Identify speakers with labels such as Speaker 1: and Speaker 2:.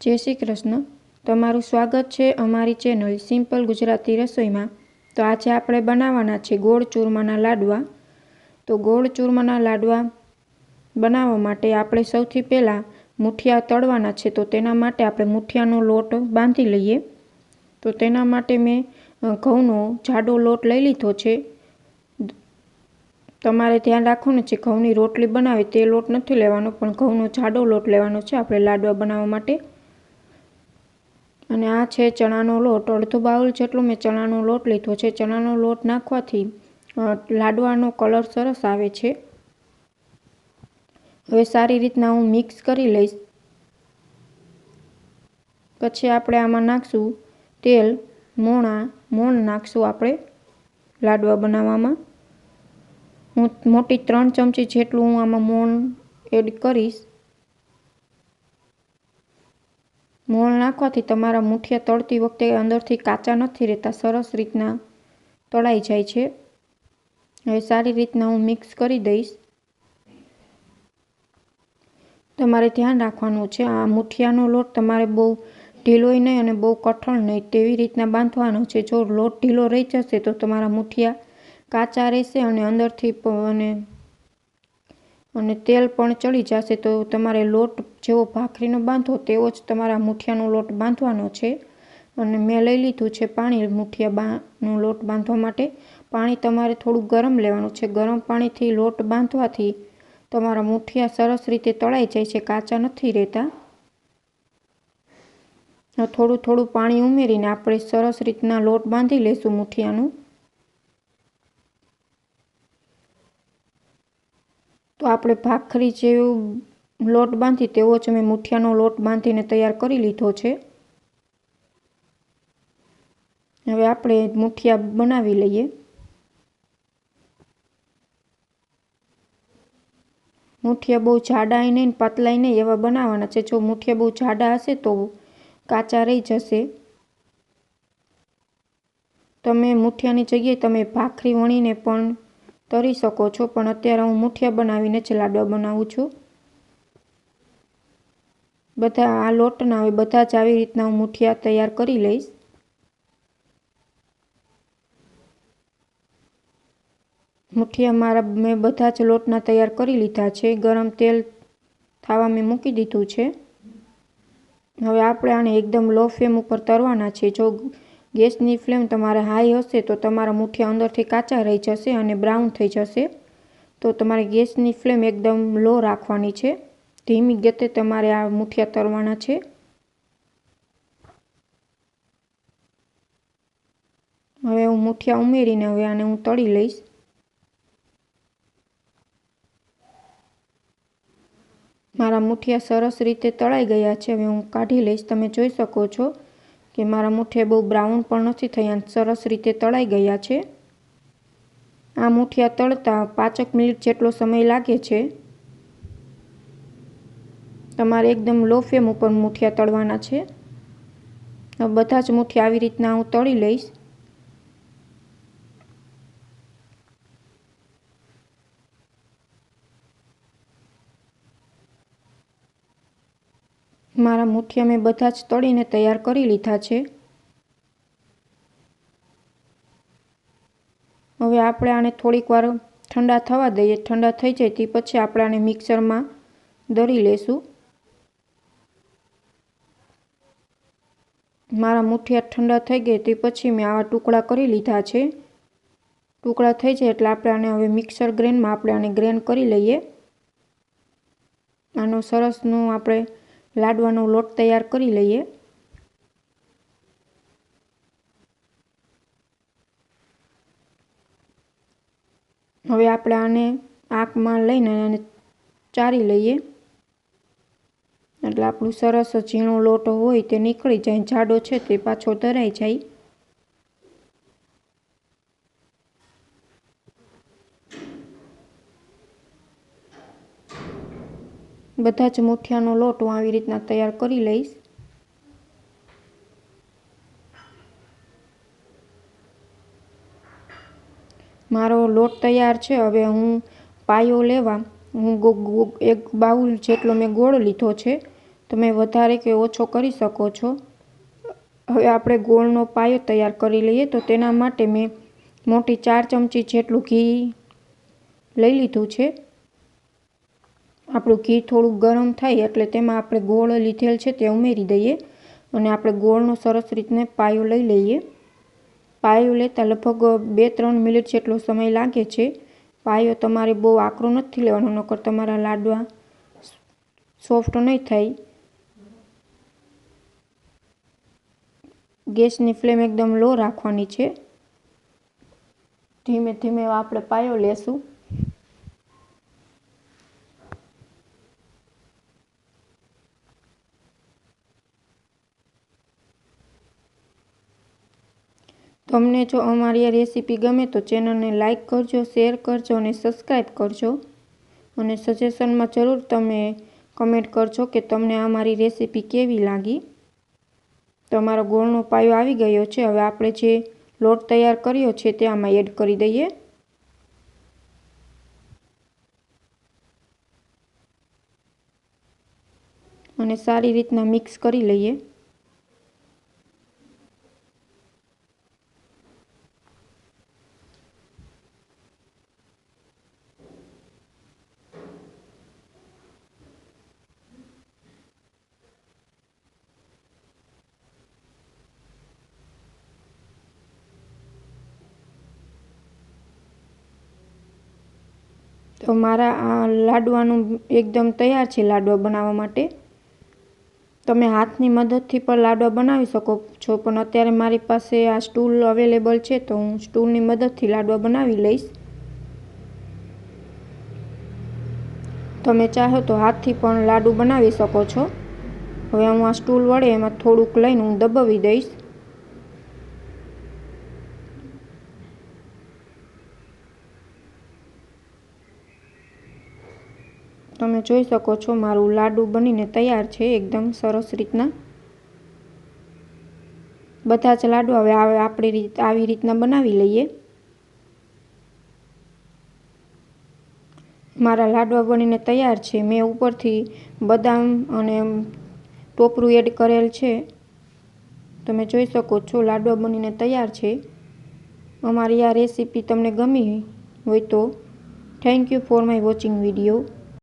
Speaker 1: जय श्री कृष्ण। तमारुं स्वागत है अमारी चेनल सिंपल गुजराती रसोई में। तो आज आपणे बनावाना छे गोळ चूरमाना लाडवा। तो गोळ चूरमाना लाडवा बनाववा माटे आपणे सौथी पहेला मुठिया तळवाना छे। तो तेना माटे आपणे मुठियानो लोट बांधी लईए। तो तेना माटे मैं घऊनो जाडो लोट लई लीधो छे। तमारे ध्यान राखवानुं छे घऊनी रोटली बनावे ते लोट नथी लेवानो, पण घऊनो जाडो लोट लेवानो छे आपणे लाडवा बनाववा माटे। અને આ છે ચણાનો લોટ, અડધો બાઉલ જેટલો મેં ચણાનો લોટ લીધો છે। ચણાનો લોટ નાખવાથી લાડવાનો કલર સરસ આવે છે। હવે સારી રીતના હું મિક્સ કરી લઈશ। પછી આપણે આમાં નાખશું તેલ, મોણ નાખશું આપણે લાડવા બનાવવામાં। હું મોટી 3 ચમચી જેટલું હું આમાં મોણ એડ કરીશ। મોણ નાખવાથી તમારા મુઠિયા તળતી વખતે અંદરથી કાચા નથી રહેતા, સરસ રીતના તળાઈ જાય છે। હવે સારી રીતના હું મિક્સ કરી દઈશ। તમારે ધ્યાન રાખવાનું છે આ મુઠિયાનો લોટ તમારે બહુ ઢીલોય નહીં અને બહુ કઠણ નહીં, તેવી રીતના બાંધવાનો છે। જો લોટ ઢીલો રહી જશે તો તમારા મુઠિયા કાચા રહેશે અને અંદરથી અને તેલ પણ ચડી જશે। તો તમારે લોટ જેવો ભાખરીનો બાંધો તેવો જ તમારા મુઠિયાનો લોટ બાંધવાનો છે। અને મેં લઈ લીધું છે પાણી મુઠિયાનો લોટ બાંધવા માટે। પાણી તમારે થોડું ગરમ લેવાનું છે। ગરમ પાણીથી લોટ બાંધવાથી તમારા મુઠિયા સરસ રીતે તળાઈ જાય છે, કાચા નથી રહેતા। થોડું થોડું પાણી ઉમેરીને આપણે સરસ રીતના લોટ બાંધી લઈશું મુઠિયાનું। તો આપણે ભાખરી જેવો લોટ બાંધી તેવો જ મેં મુઠિયાનો લોટ બાંધીને તૈયાર કરી લીધો છે। હવે આપણે મુઠિયા બનાવી લઈએ। મુઠિયા બહુ જાડાય નહીં પાતળાય નહીં એવા બનાવવાના છે। જો મુઠિયા બહુ જાડા હશે તો કાચા રહી જશે। તમે મુઠિયાની જગ્યાએ તમે ભાખરી વણીને પણ તળી શકો છો, પણ અત્યારે હું મુઠિયા બનાવીને જ લાડવા બનાવું છું। બધા આ લોટના હવે બધા જ આવી રીતના હું મુઠિયા તૈયાર કરી લઈશ। મુઠિયા મેં બધા જ લોટના તૈયાર કરી લીધા છે। ગરમ તેલ થવા મેં મૂકી દીધું છે। હવે આપણે આને એકદમ લો ફ્લેમ ઉપર તળવાના છે। જો ગેસની ફ્લેમ તમારે હાઈ હશે તો તમારા મુઠિયા અંદરથી કાચા રહી જશે અને બ્રાઉન થઈ જશે। તો તમારે ગેસની ફ્લેમ એકદમ લો રાખવાની છે। ધીમી ગતે તમારે આ મુઠિયા તળવાના છે। હવે હું મુઠિયા ઉમેરીને હવે આને હું તળી લઈશ। મારા મુઠિયા સરસ રીતે તળાઈ ગયા છે। હવે હું કાઢી લઈશ। તમે જોઈ શકો છો કે મારા મુઠિયા બહુ બ્રાઉન પણ નથી થયા, સરસ રીતે તળાઈ ગયા છે। આ મુઠિયા તળતા 5 મિનિટ જેટલો સમય લાગે છે। તમારે એકદમ લો ફ્લેમ ઉપર મુઠિયા તળવાના છે। બધા જ મુઠિયા આવી રીતના હું તળી લઈશ। મારા મુઠિયા મેં બધા જ તળીને તૈયાર કરી લીધા છે। હવે આપણે આને થોડીક વાર ઠંડા થવા દઈએ। ઠંડા થઈ જાય તે પછી આપણે આને મિક્સરમાં દળી લેશું। મારા મુઠિયા ઠંડા થઈ ગયા તે પછી મેં આવા ટુકડા કરી લીધા છે। ટુકડા થઈ જાય એટલે આપણે આને હવે મિક્સર ગ્રાઇન્ડરમાં આપણે આને ગ્રાઇન્ડ કરી લઈએ। આનો સરસનો આપણે લાડવાનો લોટ તૈયાર કરી લઈએ। હવે આપણે આને આંખમાં લઈને આને ચારી લઈએ એટલે આપણું સરસ ઝીણો લોટ હોય તે નીકળી જાય, જાડો છે તે પાછો ધરાઈ જાય। બધા જ મુઠિયાનો લોટ હું આવી રીતના તૈયાર કરી લઈશ। મારો લોટ તૈયાર છે। હવે હું પાયો લેવા હું એક બાઉલ જેટલો મેં ગોળ લીધો છે। તમે વધારે કે ઓછો કરી શકો છો। હવે આપણે ગોળનો પાયો તૈયાર કરી લઈએ। તો તેના માટે મેં મોટી 4 ચમચી જેટલું ઘી લઈ લીધું છે। આપણું ઘી થોડું ગરમ થાય એટલે તેમાં આપણે ગોળ લીધેલ છે તે ઉમેરી દઈએ અને આપણે ગોળનો સરસ રીતને પાયો લઈ લઈએ। પાયો લેતા લગભગ 2-3 મિનિટ જેટલો સમય લાગે છે। પાયો તમારે બહુ આકરો નથી લેવાનો, નકર તમારા લાડવા સોફ્ટ નહીં થાય। ગેસની ફ્લેમ એકદમ લો રાખવાની છે। ધીમે ધીમે આપણે પાયો લેશું। તમને જો અમારી આ રેસીપી ગમે તો ચેનલને લાઈક કરજો, શેર કરજો અને સબસ્ક્રાઈબ કરજો અને સજેશનમાં જરૂર તમે કમેન્ટ કરજો કે તમને અમારી રેસીપી કેવી લાગી। તમારો ગોળનો પાયો આવી ગયો છે। હવે આપણે જે લોટ તૈયાર કર્યો છે તે આમાં એડ કરી દઈએ અને સારી રીતના મિક્સ કરી લઈએ। તો મારા આ લાડવાનું એકદમ તૈયાર છે લાડવા બનાવવા માટે। તમે હાથની મદદથી પણ લાડવા બનાવી શકો છો, પણ અત્યારે મારી પાસે આ સ્ટૂલ અવેલેબલ છે તો હું સ્ટૂલની મદદથી લાડવા બનાવી લઈશ। તમે ચાહો તો હાથથી પણ લાડુ બનાવી શકો છો। હવે હું આ સ્ટૂલ વડે એમાં થોડુંક લઈને હું દબાવી દઈશ। તમે જોઈ શકો છો મારું લાડુ બનીને તૈયાર છે એકદમ સરસ રીતના। બધા જ લાડુ હવે આવી રીતના બનાવી લઈએ। મારા લાડવા બનીને તૈયાર છે। મેં ઉપરથી બદામ અને ટોપરું એડ કરેલ છે। તમે જોઈ શકો છો લાડવા બનીને તૈયાર છે। અમારી આ રેસીપી તમને ગમી હોય તો thank you for my watching video.